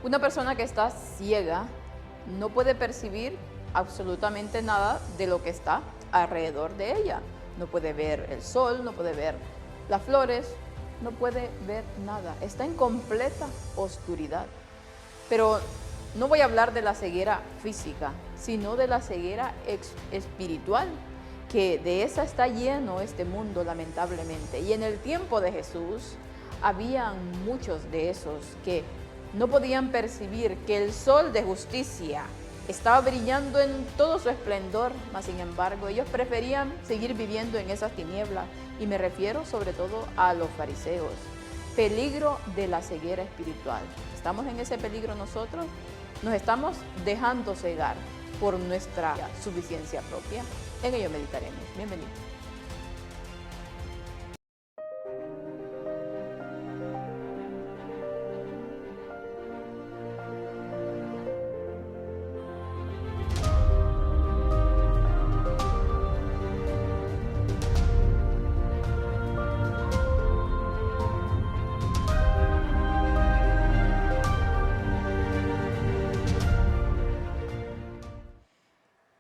Una persona que está ciega no puede percibir absolutamente nada de lo que está alrededor de ella. No puede ver el sol, no puede ver las flores, no puede ver nada. Está en completa oscuridad. Pero no voy a hablar de la ceguera física, sino de la ceguera espiritual, que de esa está lleno este mundo, lamentablemente. Y en el tiempo de Jesús habían muchos de esos que no podían percibir que el sol de justicia estaba brillando en todo su esplendor, mas sin embargo ellos preferían seguir viviendo en esas tinieblas, y me refiero sobre todo a los fariseos. Peligro de la ceguera espiritual. ¿Estamos en ese peligro nosotros? ¿Nos estamos dejando cegar por nuestra suficiencia propia? En ello meditaremos. Bienvenidos.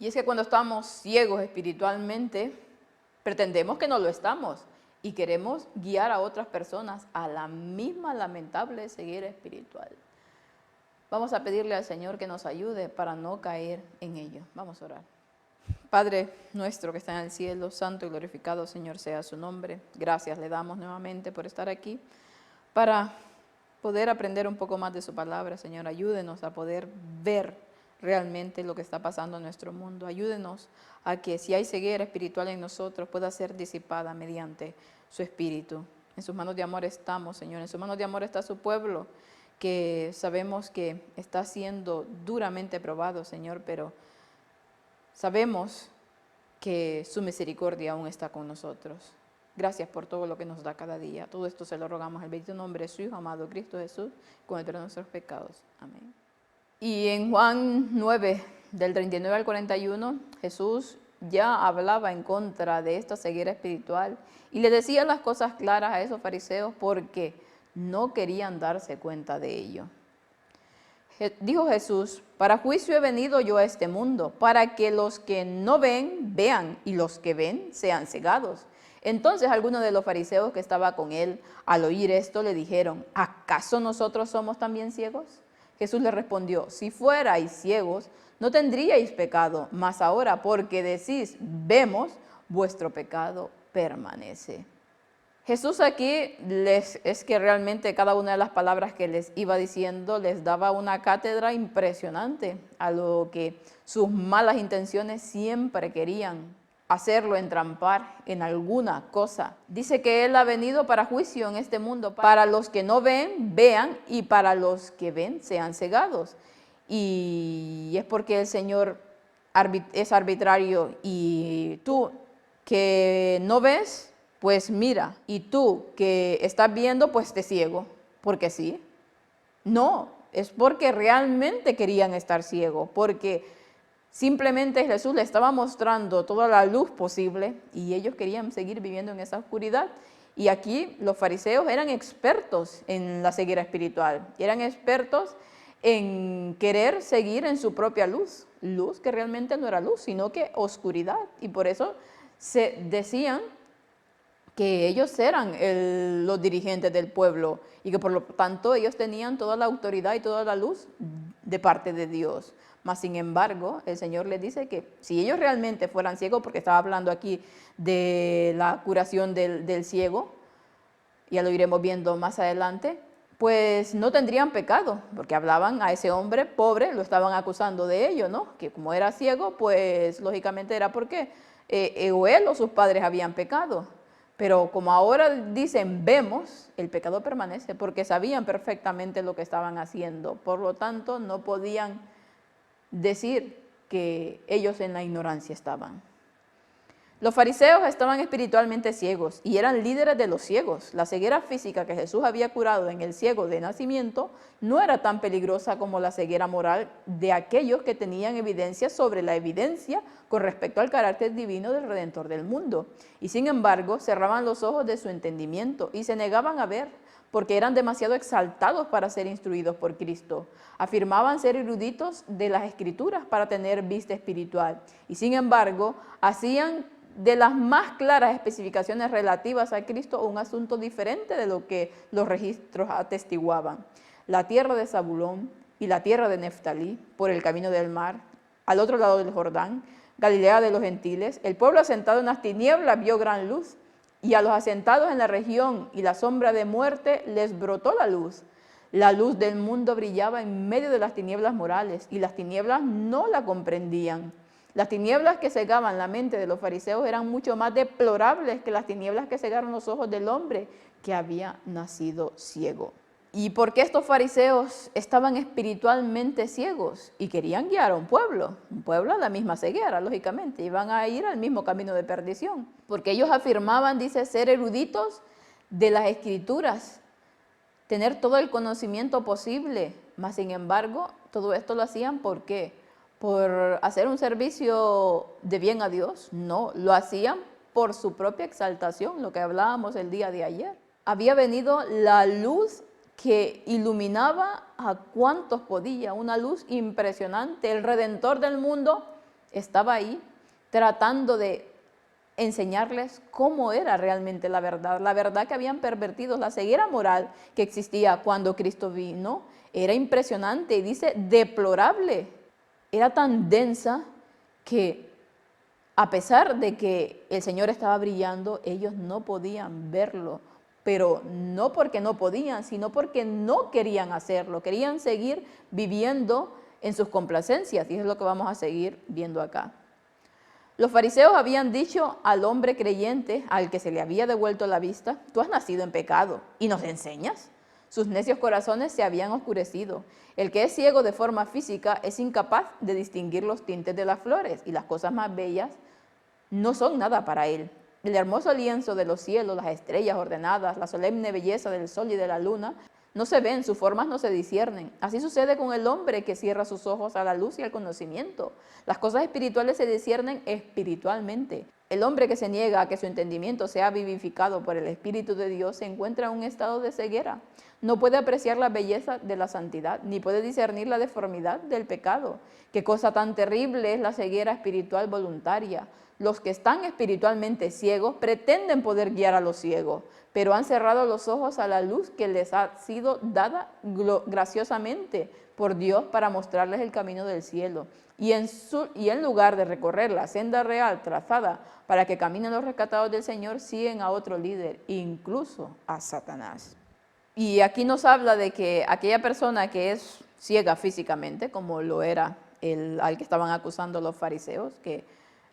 Y es que cuando estamos ciegos espiritualmente, pretendemos que no lo estamos y queremos guiar a otras personas a la misma lamentable ceguera espiritual. Vamos a pedirle al Señor que nos ayude para no caer en ello. Vamos a orar. Padre nuestro que está en el cielo, santo y glorificado Señor sea su nombre. Gracias le damos nuevamente por estar aquí para poder aprender un poco más de su palabra. Señor, ayúdenos a poder ver realmente lo que está pasando en nuestro mundo. Ayúdenos a que si hay ceguera espiritual en nosotros pueda ser disipada mediante su espíritu. En sus manos de amor estamos, Señor. En sus manos de amor está su pueblo, que sabemos que está siendo duramente probado, Señor, pero sabemos que su misericordia aún está con nosotros. Gracias por todo lo que nos da cada día. Todo esto se lo rogamos en el bendito nombre de su Hijo amado Cristo Jesús, con el perdón de nuestros pecados. Amén. Y en Juan 9, del 39 al 41, Jesús ya hablaba en contra de esta ceguera espiritual y le decía las cosas claras a esos fariseos porque no querían darse cuenta de ello. Dijo Jesús: para juicio he venido yo a este mundo, para que los que no ven, vean, y los que ven, sean cegados. Entonces algunos de los fariseos que estaba con él, al oír esto, le dijeron: ¿acaso nosotros somos también ciegos? Jesús le respondió: si fuerais ciegos, no tendríais pecado, mas ahora porque decís, vemos, vuestro pecado permanece. Jesús aquí es que realmente cada una de las palabras que les iba diciendo les daba una cátedra impresionante a lo que sus malas intenciones siempre querían hacerlo entrampar en alguna cosa. Dice que Él ha venido para juicio en este mundo, para los que no ven, vean, y para los que ven, sean cegados. Y es porque el Señor es arbitrario, y tú que no ves, pues mira, y tú que estás viendo, pues te ciego, porque sí. No, es porque realmente querían estar ciegos, porque simplemente Jesús le estaba mostrando toda la luz posible y ellos querían seguir viviendo en esa oscuridad. Y aquí los fariseos eran expertos en la ceguera espiritual, eran expertos en querer seguir en su propia luz, luz que realmente no era luz, sino que oscuridad. Y por eso se decían que ellos eran los dirigentes del pueblo y que por lo tanto ellos tenían toda la autoridad y toda la luz de parte de Dios. Mas sin embargo, el Señor les dice que si ellos realmente fueran ciegos, porque estaba hablando aquí de la curación del ciego, ya lo iremos viendo más adelante, pues no tendrían pecado, porque hablaban a ese hombre pobre, lo estaban acusando de ello, ¿no? Que como era ciego, pues lógicamente era porque o él o sus padres habían pecado. Pero como ahora dicen, vemos, el pecado permanece, porque sabían perfectamente lo que estaban haciendo. Por lo tanto, no podían decir que ellos en la ignorancia estaban. Los fariseos estaban espiritualmente ciegos y eran líderes de los ciegos. La ceguera física que Jesús había curado en el ciego de nacimiento no era tan peligrosa como la ceguera moral de aquellos que tenían evidencia sobre la evidencia con respecto al carácter divino del Redentor del mundo. Y sin embargo, cerraban los ojos de su entendimiento y se negaban a ver, porque eran demasiado exaltados para ser instruidos por Cristo. Afirmaban ser eruditos de las Escrituras para tener vista espiritual y sin embargo hacían de las más claras especificaciones relativas a Cristo un asunto diferente de lo que los registros atestiguaban. La tierra de Zabulón y la tierra de Neftalí, por el camino del mar, al otro lado del Jordán, Galilea de los gentiles, el pueblo asentado en las tinieblas vio gran luz, y a los asentados en la región y la sombra de muerte les brotó la luz. La luz del mundo brillaba en medio de las tinieblas morales, y las tinieblas no la comprendían. Las tinieblas que cegaban la mente de los fariseos eran mucho más deplorables que las tinieblas que cegaron los ojos del hombre que había nacido ciego. ¿Y por qué estos fariseos estaban espiritualmente ciegos y querían guiar a un pueblo a la misma ceguera, lógicamente, iban a ir al mismo camino de perdición? Porque ellos afirmaban, dice, ser eruditos de las Escrituras, tener todo el conocimiento posible, mas sin embargo, todo esto lo hacían ¿por qué? ¿Por hacer un servicio de bien a Dios? No, lo hacían por su propia exaltación, lo que hablábamos el día de ayer. Había venido la luz que iluminaba a cuantos podía, una luz impresionante. El Redentor del mundo estaba ahí tratando de enseñarles cómo era realmente la verdad que habían pervertido. La ceguera moral que existía cuando Cristo vino era impresionante y dice deplorable. Era tan densa que a pesar de que el Señor estaba brillando, ellos no podían verlo, pero no porque no podían, sino porque no querían hacerlo, querían seguir viviendo en sus complacencias, y es lo que vamos a seguir viendo acá. Los fariseos habían dicho al hombre creyente, al que se le había devuelto la vista, tú has nacido en pecado y nos enseñas. Sus necios corazones se habían oscurecido. El que es ciego de forma física es incapaz de distinguir los tintes de las flores y las cosas más bellas no son nada para él. El hermoso lienzo de los cielos, las estrellas ordenadas, la solemne belleza del sol y de la luna, no se ven, sus formas no se disciernen. Así sucede con el hombre que cierra sus ojos a la luz y al conocimiento. Las cosas espirituales se disciernen espiritualmente. El hombre que se niega a que su entendimiento sea vivificado por el Espíritu de Dios se encuentra en un estado de ceguera. No puede apreciar la belleza de la santidad, ni puede discernir la deformidad del pecado. Qué cosa tan terrible es la ceguera espiritual voluntaria. Los que están espiritualmente ciegos pretenden poder guiar a los ciegos, pero han cerrado los ojos a la luz que les ha sido dada graciosamente por Dios para mostrarles el camino del cielo. Y en lugar de recorrer la senda real trazada para que caminen los rescatados del Señor, siguen a otro líder, incluso a Satanás. Y aquí nos habla de que aquella persona que es ciega físicamente, como lo era al que estaban acusando los fariseos, que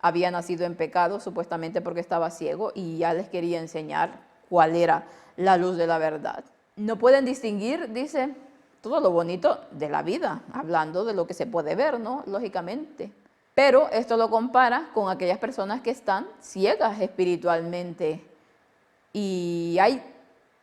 había nacido en pecado supuestamente porque estaba ciego y ya les quería enseñar cuál era la luz de la verdad. No pueden distinguir, dice, todo lo bonito de la vida, hablando de lo que se puede ver, ¿no? Lógicamente. Pero esto lo compara con aquellas personas que están ciegas espiritualmente y hay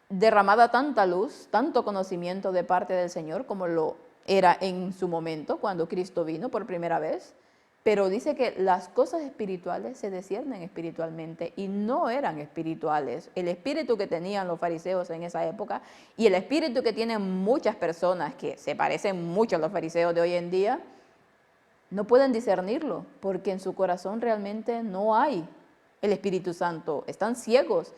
derramada tanta luz, tanto conocimiento de parte del Señor como lo era en su momento cuando Cristo vino por primera vez. Pero dice que las cosas espirituales se disciernen espiritualmente y no eran espirituales. El espíritu que tenían los fariseos en esa época y el espíritu que tienen muchas personas que se parecen mucho a los fariseos de hoy en día, no pueden discernirlo porque en su corazón realmente no hay el Espíritu Santo. Están ciegos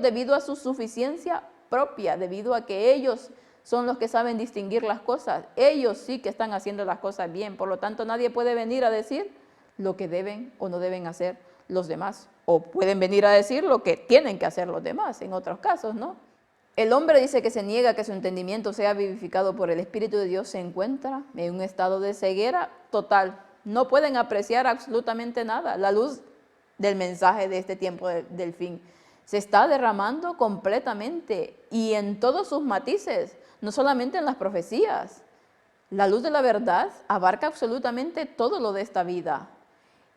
debido a su suficiencia propia, debido a que ellos son los que saben distinguir las cosas. Ellos sí que están haciendo las cosas bien. Por lo tanto, nadie puede venir a decir lo que deben o no deben hacer los demás. O pueden venir a decir lo que tienen que hacer los demás, en otros casos, ¿no? El hombre dice que se niega a que su entendimiento sea vivificado por el Espíritu de Dios, se encuentra en un estado de ceguera total. No pueden apreciar absolutamente nada. La luz del mensaje de este tiempo del fin se está derramando completamente y en todos sus matices. No solamente en las profecías. La luz de la verdad abarca absolutamente todo lo de esta vida.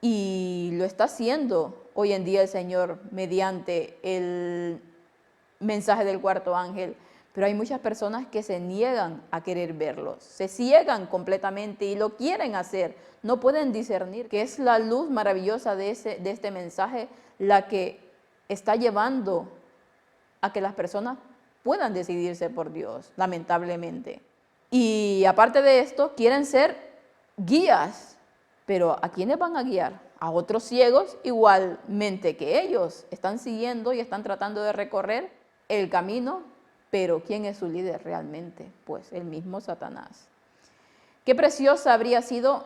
Y lo está haciendo hoy en día el Señor mediante el mensaje del cuarto ángel. Pero hay muchas personas que se niegan a querer verlos, se ciegan completamente y lo quieren hacer. No pueden discernir que es la luz maravillosa de este mensaje la que está llevando a que las personas puedan decidirse por Dios, lamentablemente. Y aparte de esto, quieren ser guías. Pero ¿a quiénes van a guiar? A otros ciegos igualmente que ellos. Están siguiendo y están tratando de recorrer el camino, pero ¿quién es su líder realmente? Pues el mismo Satanás. Qué preciosa habría sido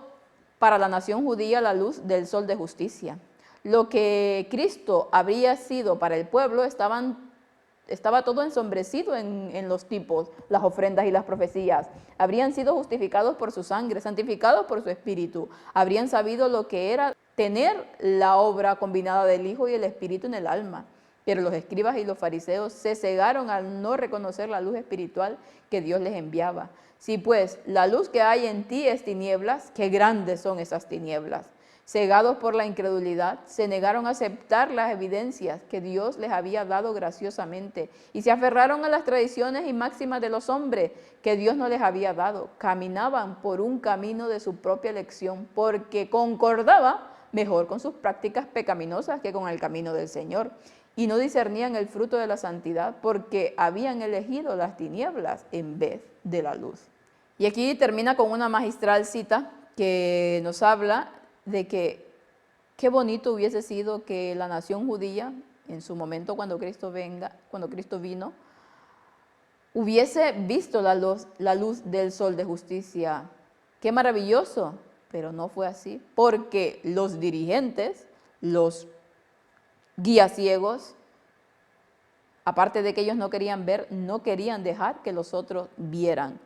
para la nación judía la luz del sol de justicia. Lo que Cristo habría sido para el pueblo estaba todo ensombrecido en los tipos, las ofrendas y las profecías. Habrían sido justificados por su sangre, santificados por su espíritu. Habrían sabido lo que era tener la obra combinada del Hijo y el Espíritu en el alma. Pero los escribas y los fariseos se cegaron al no reconocer la luz espiritual que Dios les enviaba. Si pues la luz que hay en ti es tinieblas, qué grandes son esas tinieblas. Cegados por la incredulidad, se negaron a aceptar las evidencias que Dios les había dado graciosamente y se aferraron a las tradiciones y máximas de los hombres que Dios no les había dado. Caminaban por un camino de su propia elección porque concordaba mejor con sus prácticas pecaminosas que con el camino del Señor. Y no discernían el fruto de la santidad porque habían elegido las tinieblas en vez de la luz. Y aquí termina con una magistral cita que nos habla de que qué bonito hubiese sido que la nación judía, en su momento cuando Cristo vino, hubiese visto la luz del sol de justicia. Qué maravilloso, pero no fue así, porque los dirigentes, los guías ciegos, aparte de que ellos no querían ver, no querían dejar que los otros vieran.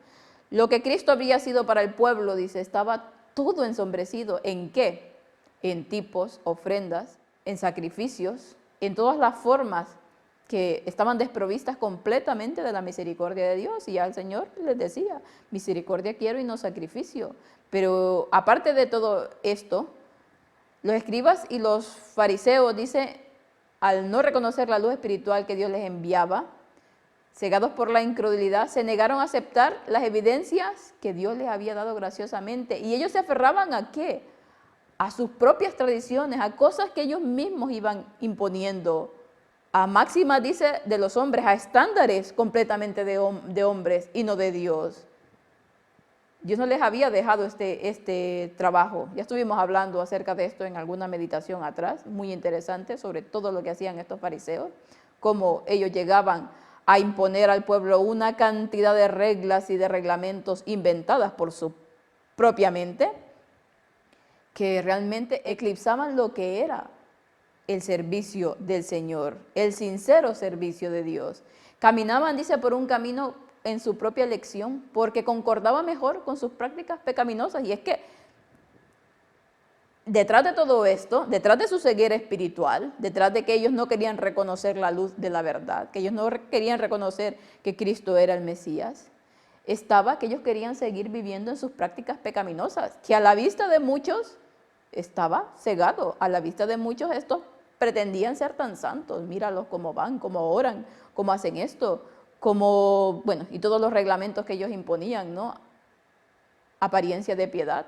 Lo que Cristo habría sido para el pueblo, dice, estaba todo ensombrecido. ¿En qué? En tipos, ofrendas, en sacrificios, en todas las formas que estaban desprovistas completamente de la misericordia de Dios. Y ya el Señor les decía, misericordia quiero y no sacrificio. Pero aparte de todo esto, los escribas y los fariseos, dice, al no reconocer la luz espiritual que Dios les enviaba, cegados por la incredulidad, se negaron a aceptar las evidencias que Dios les había dado graciosamente. Y ellos se aferraban ¿a qué? A sus propias tradiciones, a cosas que ellos mismos iban imponiendo, a máximas, dice, de los hombres, a estándares completamente de hombres y no de Dios. Dios no les había dejado este trabajo. Ya estuvimos hablando acerca de esto en alguna meditación atrás, muy interesante, sobre todo lo que hacían estos fariseos, cómo ellos llegaban a imponer al pueblo una cantidad de reglas y de reglamentos inventadas por su propia mente, que realmente eclipsaban lo que era el servicio del Señor, el sincero servicio de Dios. Caminaban, dice, por un camino en su propia elección, porque concordaba mejor con sus prácticas pecaminosas. Y es que detrás de todo esto, detrás de su ceguera espiritual, detrás de que ellos no querían reconocer la luz de la verdad, que ellos no querían reconocer que Cristo era el Mesías, estaba que ellos querían seguir viviendo en sus prácticas pecaminosas, que a la vista de muchos estaba cegado, a la vista de muchos estos pretendían ser tan santos, míralos cómo van, cómo oran, cómo hacen esto, como, bueno, y todos los reglamentos que ellos imponían, ¿no? Apariencia de piedad.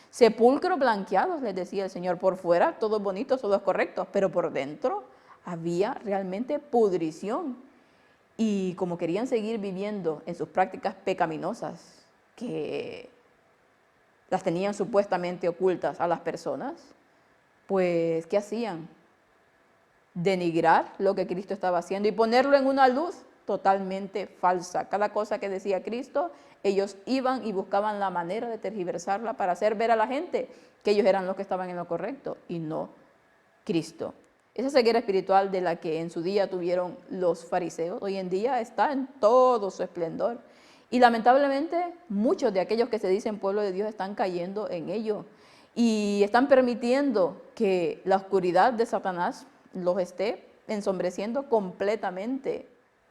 Sepulcros blanqueados, les decía el Señor, por fuera, todos bonitos, todos correctos, pero por dentro había realmente pudrición. Y como querían seguir viviendo en sus prácticas pecaminosas, que las tenían supuestamente ocultas a las personas, pues, ¿qué hacían? Denigrar lo que Cristo estaba haciendo y ponerlo en una luz totalmente falsa. Cada cosa que decía Cristo, ellos iban y buscaban la manera de tergiversarla para hacer ver a la gente que ellos eran los que estaban en lo correcto y no Cristo. Esa ceguera espiritual de la que en su día tuvieron los fariseos, hoy en día está en todo su esplendor. Y lamentablemente muchos de aquellos que se dicen pueblo de Dios están cayendo en ello y están permitiendo que la oscuridad de Satanás los esté ensombreciendo completamente.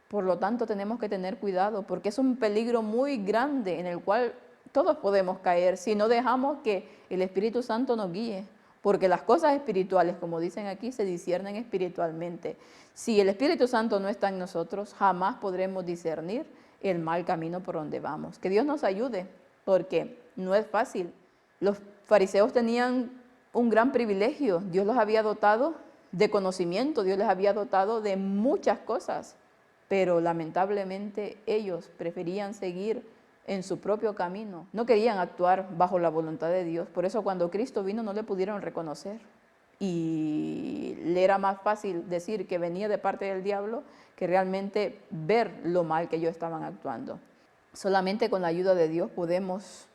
Por lo tanto, tenemos que tener cuidado porque es un peligro muy grande en el cual todos podemos caer si no dejamos que el Espíritu Santo nos guíe. porque las cosas espirituales, como dicen aquí, se disciernen espiritualmente. Si el Espíritu Santo no está en nosotros, jamás podremos discernir el mal camino por donde vamos. Que Dios nos ayude, porque no es fácil. Los fariseos tenían un gran privilegio. Dios los había dotado de conocimiento, Dios les había dotado de muchas cosas, pero lamentablemente ellos preferían seguir en su propio camino. No querían actuar bajo la voluntad de Dios. Por eso cuando Cristo vino no le pudieron reconocer. Y le era más fácil decir que venía de parte del diablo que realmente ver lo mal que ellos estaban actuando. Solamente con la ayuda de Dios podemos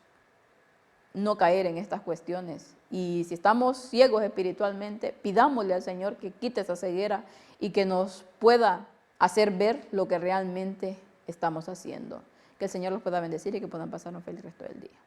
no caer en estas cuestiones. Y si estamos ciegos espiritualmente, pidámosle al Señor que quite esa ceguera y que nos pueda hacer ver lo que realmente estamos haciendo. Que el Señor los pueda bendecir y que puedan pasar un feliz resto del día.